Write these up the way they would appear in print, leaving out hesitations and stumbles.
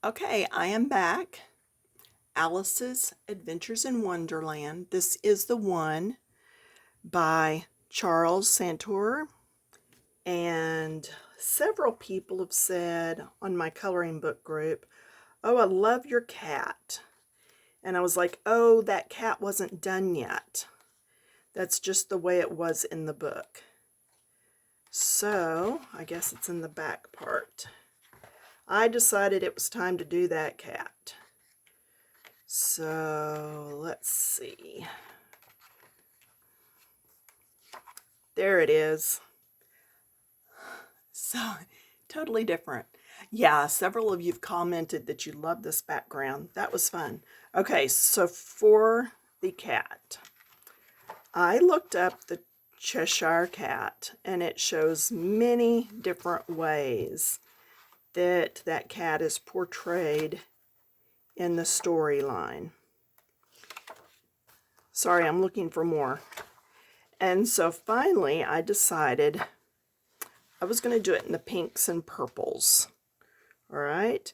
Okay, I am back. Alice's Adventures in Wonderland. This is the one by Charles Santor. And several people have said on my coloring book group, "Oh, I love your cat." And I was like, "Oh, that cat wasn't done yet. That's just the way it was in the book." So, I guess it's in the back part. I decided it was time to do that cat. So, let's see. There it is. So, totally different. Yeah, several of you've commented that you love this background. That was fun. Okay, so for the cat, I looked up the Cheshire cat, and it shows many different ways that that cat is portrayed in the storyline. Sorry, I'm looking for more. And so finally, I decided I was going to do it in the pinks and purples. All right.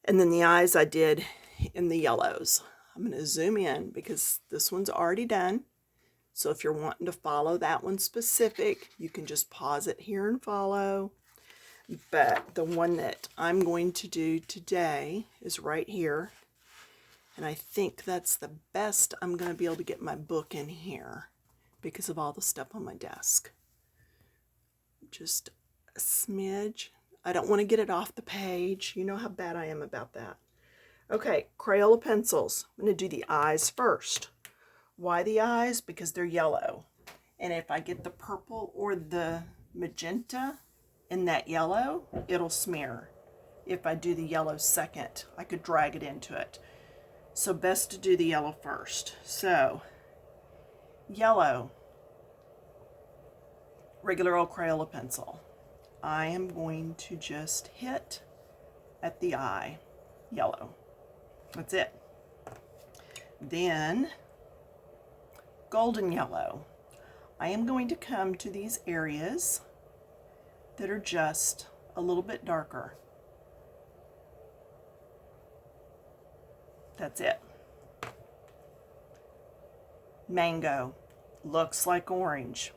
And then the eyes I did in the yellows. I'm going to zoom in because this one's already done. So if you're wanting to follow that one specific, you can just pause it here and follow. But the one that I'm going to do today is right here. And I think that's the best I'm going to be able to get my book in here because of all the stuff on my desk. Just a smidge. I don't want to get it off the page. You know how bad I am about that. Okay, Crayola pencils. I'm going to do the eyes first. Why the eyes? Because they're yellow. And if I get the purple or the magenta in that yellow, it'll smear. If I do the yellow second, I could drag it into it. So best to do the yellow first. So, yellow, regular old Crayola pencil. I am going to just hit at the eye, yellow. That's it. Then, golden yellow. I am going to come to these areas that are just a little bit darker. That's it. Mango. Looks like orange.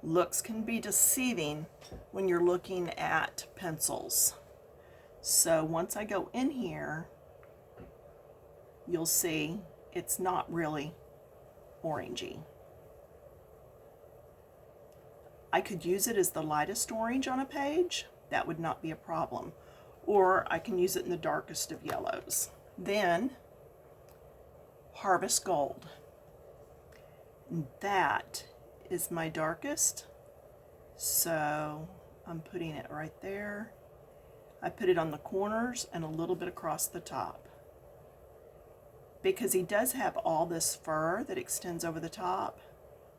Looks can be deceiving when you're looking at pencils. So once I go in here, you'll see it's not really orangey. I could use it as the lightest orange on a page. That would not be a problem. Or I can use it in the darkest of yellows. Then, Harvest Gold. That is my darkest. So I'm putting it right there. I put it on the corners and a little bit across the top. Because he does have all this fur that extends over the top,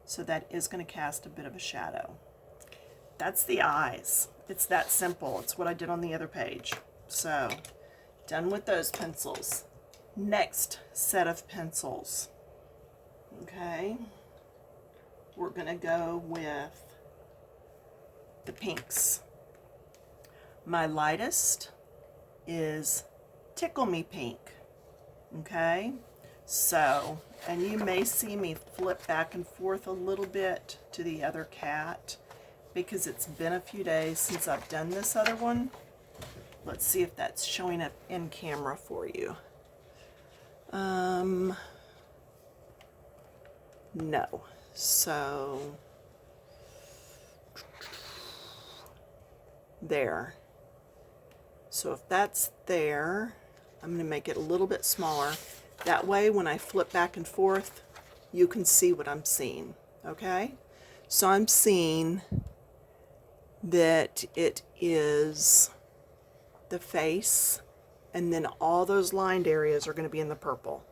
so that is going to cast a bit of a shadow. That's the eyes. It's that simple. It's what I did on the other page. So, done with those pencils. Next set of pencils. Okay. We're going to go with the pinks. My lightest is Tickle Me Pink. Okay, so, and you may see me flip back and forth a little bit to the other cat because it's been a few days since I've done this other one. Let's see if that's showing up in camera for you. No. So, there. So if that's there, I'm going to make it a little bit smaller. That way, when I flip back and forth, you can see what I'm seeing. Okay? So I'm seeing that it is the face, and then all those lined areas are going to be in the purple.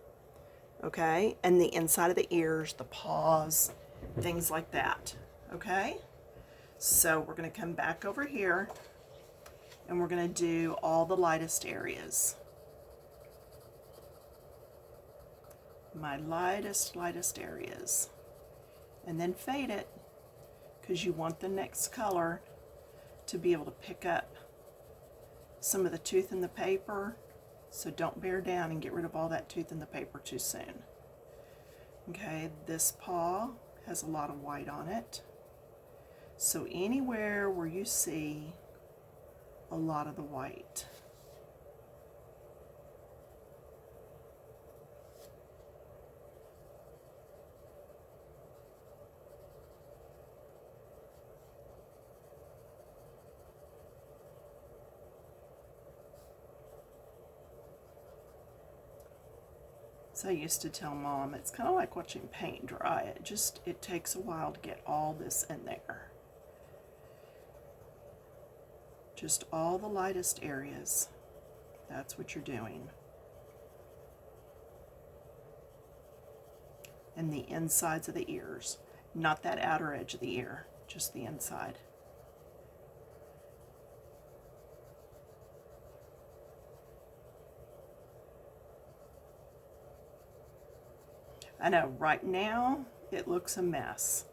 Okay? And the inside of the ears, the paws, things like that. Okay? So we're going to come back over here, and we're going to do all the lightest areas. My lightest areas. And then fade it, because you want the next color to be able to pick up some of the tooth in the paper, so don't bear down and get rid of all that tooth in the paper too soon. Okay, this paw has a lot of white on it, so anywhere where you see a lot of the white, so I used to tell Mom, it's kind of like watching paint dry. It takes a while to get all this in there. Just all the lightest areas. That's what you're doing. And the insides of the ears. Not that outer edge of the ear, just the inside. I know right now it looks a mess.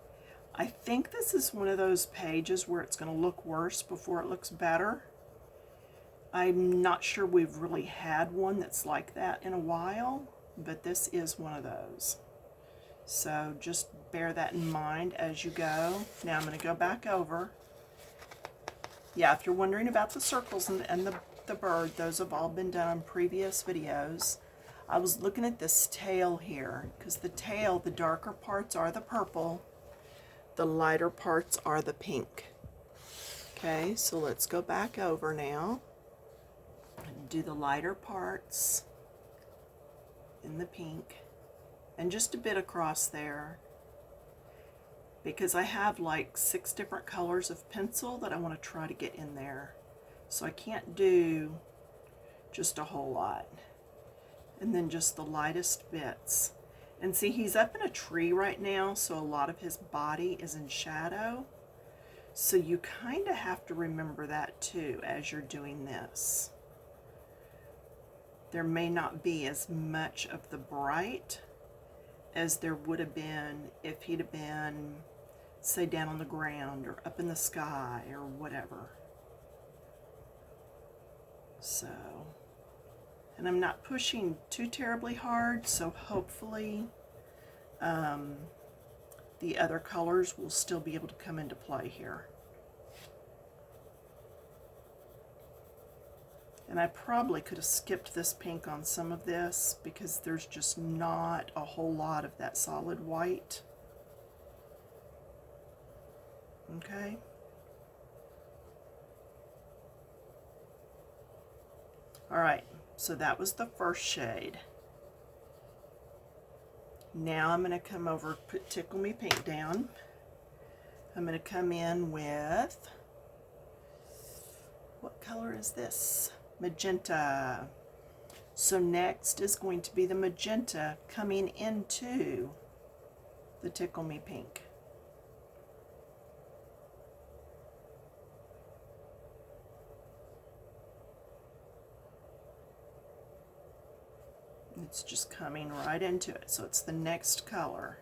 I think this is one of those pages where it's going to look worse before it looks better. I'm not sure we've really had one that's like that in a while, but this is one of those. So just bear that in mind as you go. Now I'm going to go back over. Yeah, if you're wondering about the circles and the bird, those have all been done on previous videos. I was looking at this tail here, because the tail, the darker parts are the purple, the lighter parts are the pink. Okay, so let's go back over now and do the lighter parts in the pink, and just a bit across there, because I have like 6 different colors of pencil that I want to try to get in there. So I can't do just a whole lot. And then just the lightest bits. And see, he's up in a tree right now, so a lot of his body is in shadow. So you kind of have to remember that too as you're doing this. There may not be as much of the bright as there would have been if he'd have been, say, down on the ground or up in the sky or whatever. So, and I'm not pushing too terribly hard, so hopefully the other colors will still be able to come into play here. And I probably could have skipped this pink on some of this because there's just not a whole lot of that solid white. Okay. All right, so that was the first shade. Now I'm going to come over, put Tickle Me Pink down. I'm going to come in with, what color is this? Magenta. So next is going to be the magenta coming into the Tickle Me Pink. It's just coming right into it, so it's the next color.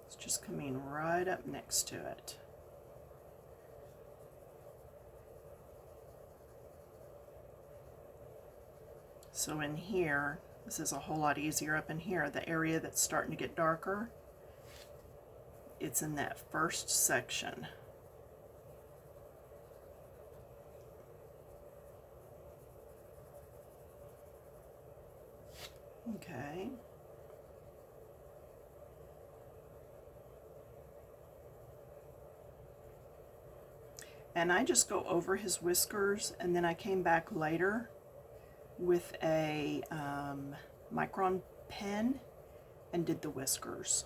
It's just coming right up next to it. So in here, this is a whole lot easier up in here. The area that's starting to get darker, it's in that first section. Okay. And I just go over his whiskers, and then I came back later with a micron pen and did the whiskers.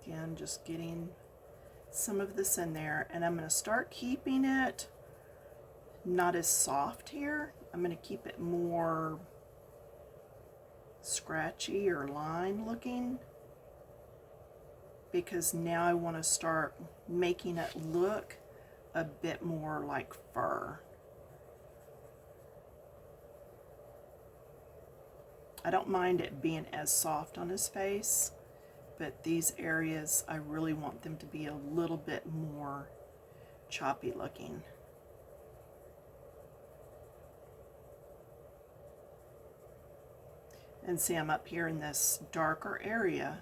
Again, just getting some of this in there, and I'm going to start keeping it not as soft here. I'm going to keep it more scratchy or line looking, because now I want to start making it look a bit more like fur. I don't mind it being as soft on his face, but these areas I really want them to be a little bit more choppy looking. And see, I'm up here in this darker area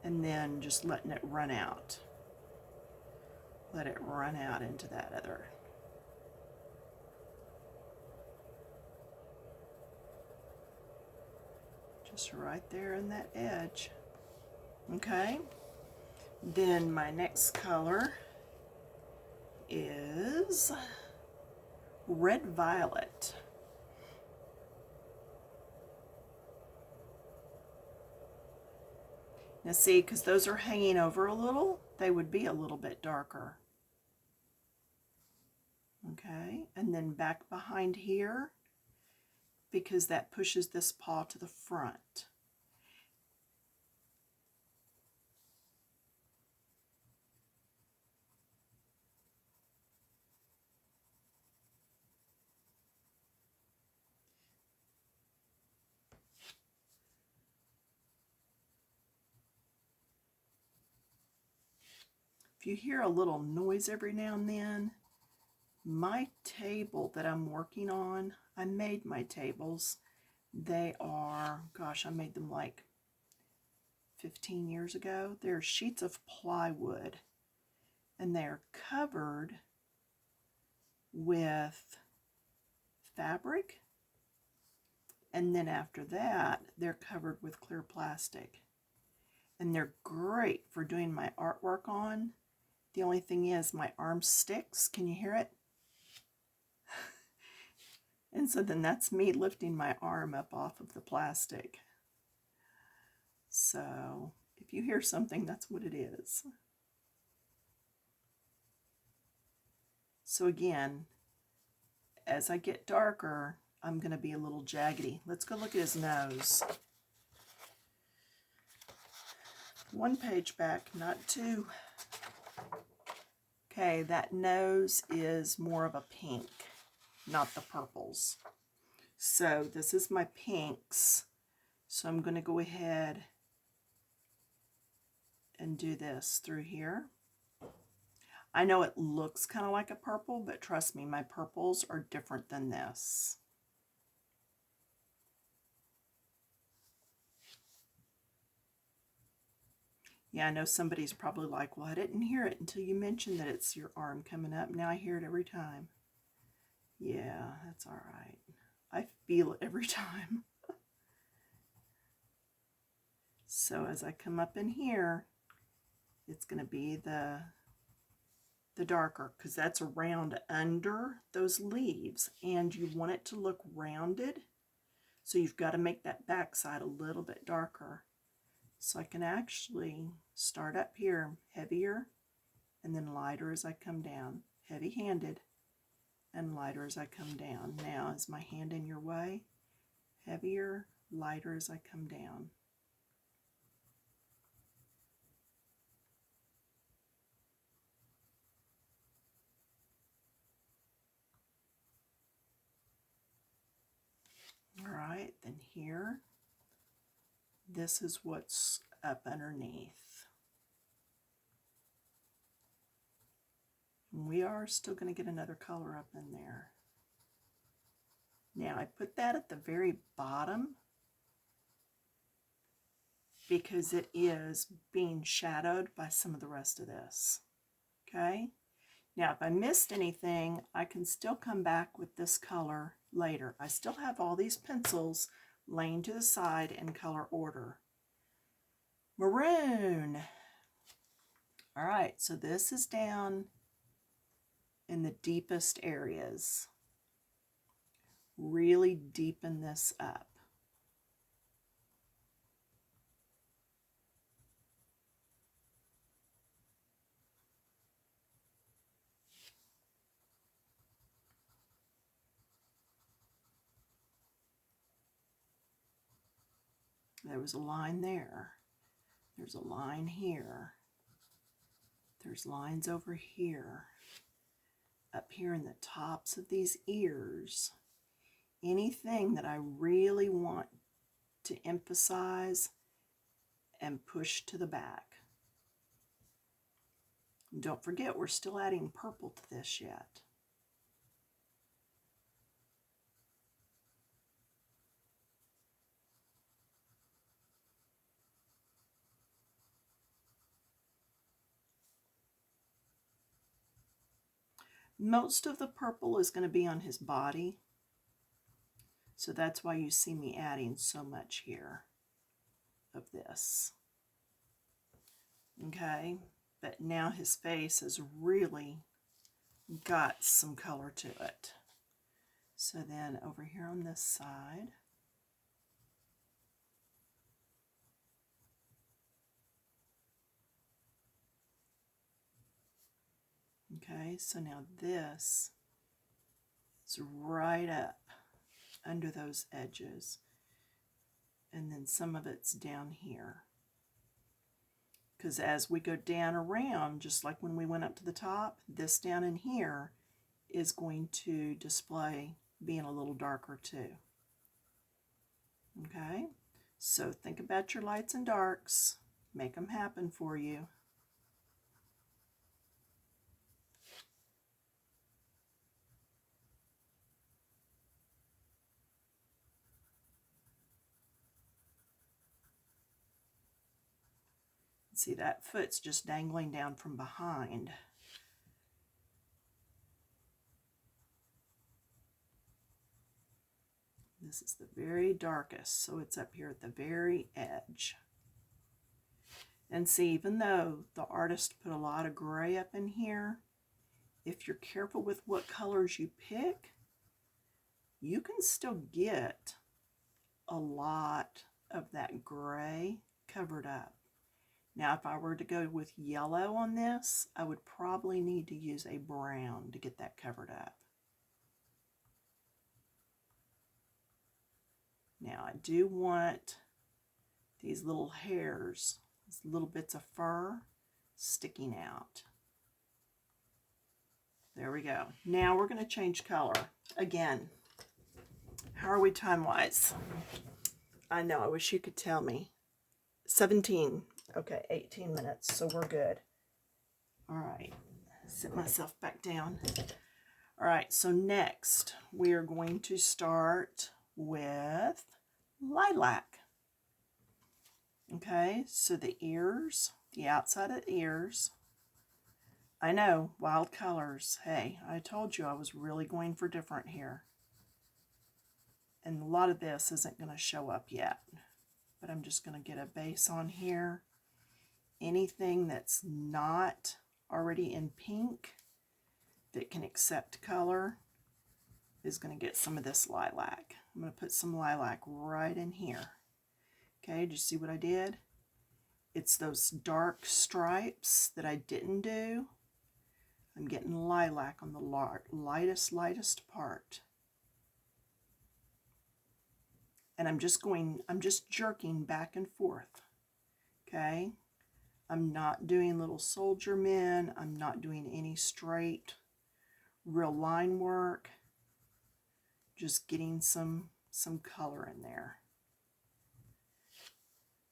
and then just letting it run out. Let it run out into that other. Just right there in that edge. Okay. Then my next color is red violet. Now see, because those are hanging over a little, they would be a little bit darker. Okay, and then back behind here, because that pushes this paw to the front. If you hear a little noise every now and then, my table that I'm working on, I made my tables. They are, gosh, I made them like 15 years ago. They're sheets of plywood, and they're covered with fabric, and then after that they're covered with clear plastic, and they're great for doing my artwork on. The only thing is my arm sticks. Can you hear it? And so then that's me lifting my arm up off of the plastic. So if you hear something, that's what it is. So again, as I get darker, I'm going to be a little jaggedy. Let's go look at his nose. One page back, not two. Okay, that nose is more of a pink, not the purples. So this is my pinks. So I'm going to go ahead and do this through here. I know it looks kind of like a purple, but trust me, my purples are different than this. Yeah, I know somebody's probably like, well, I didn't hear it until you mentioned that it's your arm coming up. Now I hear it every time. Yeah, that's all right. I feel it every time. So as I come up in here, it's going to be the darker, because that's around under those leaves, and you want it to look rounded. So you've got to make that back side a little bit darker. So I can actually start up here heavier and then lighter as I come down. Heavy-handed and lighter as I come down. Now, is my hand in your way? Heavier, lighter as I come down. All right, then here, this is what's up underneath. And we are still going to get another color up in there. Now, I put that at the very bottom because it is being shadowed by some of the rest of this. Okay? Now, if I missed anything, I can still come back with this color later. I still have all these pencils laying to the side in color order. Maroon. All right, so this is down in the deepest areas. Really deepen this up. There was a line there. There's a line here. There's lines over here. Up here in the tops of these ears. Anything that I really want to emphasize and push to the back. Don't forget, we're still adding purple to this yet. Most of the purple is going to be on his body, so that's why you see me adding so much here of this. Okay, but now his face has really got some color to it. So then over here on this side, okay, so now this is right up under those edges, and then some of it's down here. Because as we go down around, just like when we went up to the top, this down in here is going to display being a little darker too. Okay, so think about your lights and darks, make them happen for you. See, that foot's just dangling down from behind. This is the very darkest, so it's up here at the very edge. And see, even though the artist put a lot of gray up in here, if you're careful with what colors you pick, you can still get a lot of that gray covered up. Now, if I were to go with yellow on this, I would probably need to use a brown to get that covered up. Now, I do want these little hairs, these little bits of fur sticking out. There we go. Now we're going to change color. Again, how are we time-wise? I know, I wish you could tell me. 17. Okay, 18 minutes, so we're good. All right, sit myself back down. All right, so next we are going to start with lilac. Okay, so the ears, the outside of the ears. I know, wild colors. Hey, I told you I was really going for different here. And a lot of this isn't going to show up yet, but I'm just going to get a base on here. Anything that's not already in pink that can accept color is going to get some of this lilac. I'm going to put some lilac right in here. Okay, did you see what I did? It's those dark stripes that I didn't do. I'm getting lilac on the lightest part. And I'm just jerking back and forth. Okay? I'm not doing little soldier men. I'm not doing any straight, real line work. Just getting some color in there.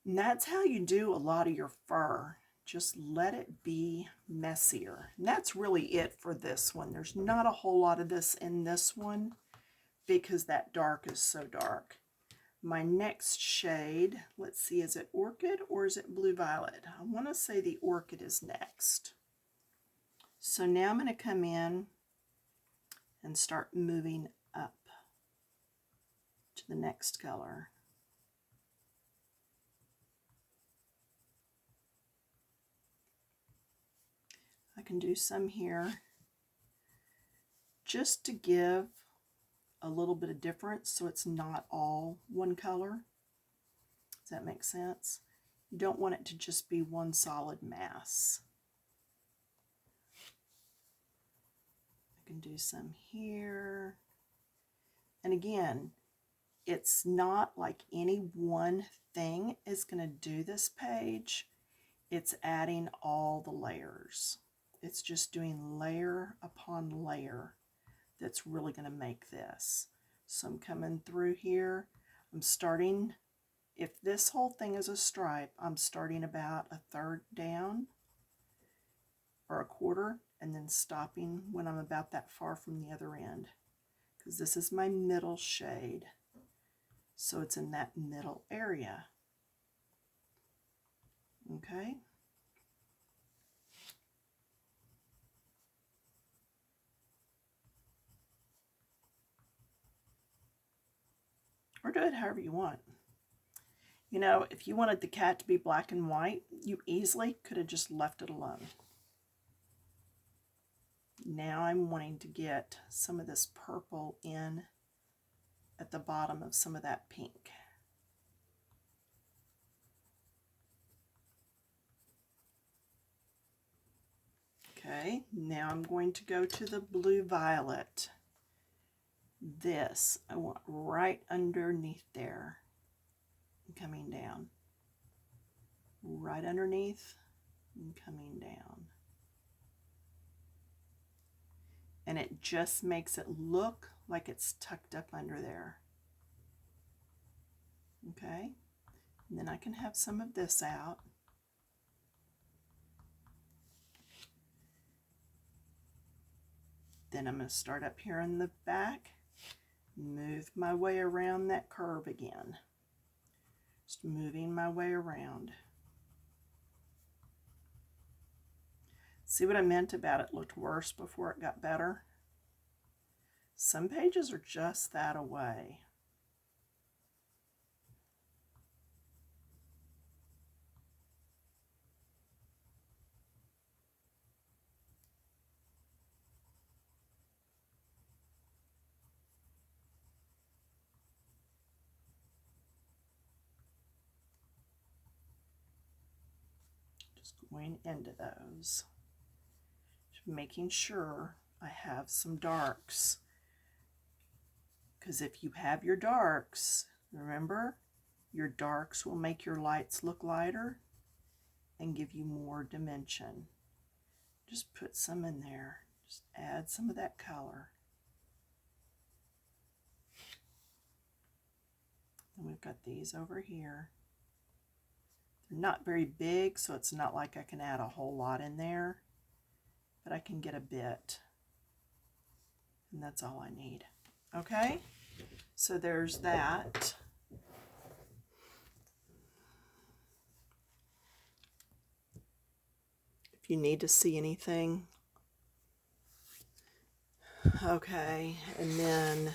And that's how you do a lot of your fur. Just let it be messier. And that's really it for this one. There's not a whole lot of this in this one because that dark is so dark. My next shade, let's see, is it orchid or is it blue violet? I want to say the orchid is next. So now I'm going to come in and start moving up to the next color. I can do some here just to give a little bit of difference so it's not all one color. Does that make sense? You don't want it to just be one solid mass. I can do some here. And again, it's not like any one thing is going to do this page. It's adding all the layers. It's just doing layer upon layer that's really going to make this. So I'm coming through here. I'm starting, if this whole thing is a stripe, I'm starting about a third down or a quarter, and then stopping when I'm about that far from the other end, because this is my middle shade. So it's in that middle area. Okay. Or do it however you want. You know, if you wanted the cat to be black and white, you easily could have just left it alone. Now I'm wanting to get some of this purple in at the bottom of some of that pink. Okay, now I'm going to go to the blue violet. This I want right underneath there, and coming down. Right underneath and coming down. And it just makes it look like it's tucked up under there. Okay, and then I can have some of this out. Then I'm going to start up here in the back, move my way around that curve again. Just moving my way around. See what I meant about it looked worse before it got better? Some pages are just that away. Just going into those. Making sure I have some darks, because if you have your darks, remember, your darks will make your lights look lighter and give you more dimension. Just put some in there. Just add some of that color. And we've got these over here. They're not very big, so it's not like I can add a whole lot in there. But I can get a bit, and that's all I need. Okay, so there's that. If you need to see anything. Okay, and then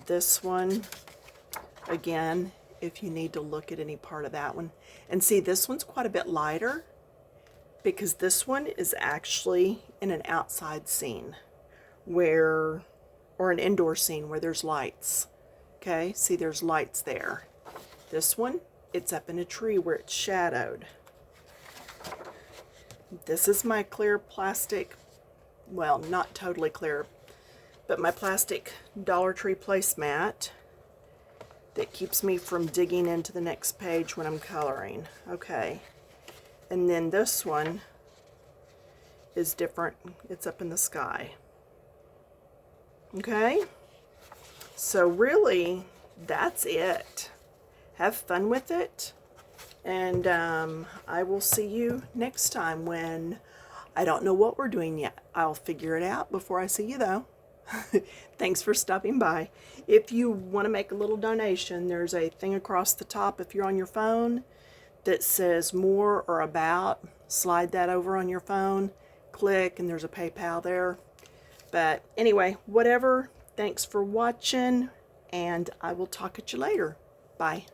this one, again, if you need to look at any part of that one. And see, this one's quite a bit lighter, because this one is actually in an outside scene where, or an indoor scene where there's lights. Okay, see there's lights there. This one, it's up in a tree where it's shadowed. This is my clear plastic, well, not totally clear, but my plastic Dollar Tree placemat that keeps me from digging into the next page when I'm coloring. Okay. And then this one is different. It's up in the sky. Okay? So really, that's it. Have fun with it. And I will see you next time when I don't know what we're doing yet. I'll figure it out before I see you though. Thanks for stopping by. If you want to make a little donation, there's a thing across the top if you're on your phone that says more or about. Slide that over on your phone, click, and there's a PayPal there. But anyway, whatever, thanks for watching, and I will talk at you later. Bye.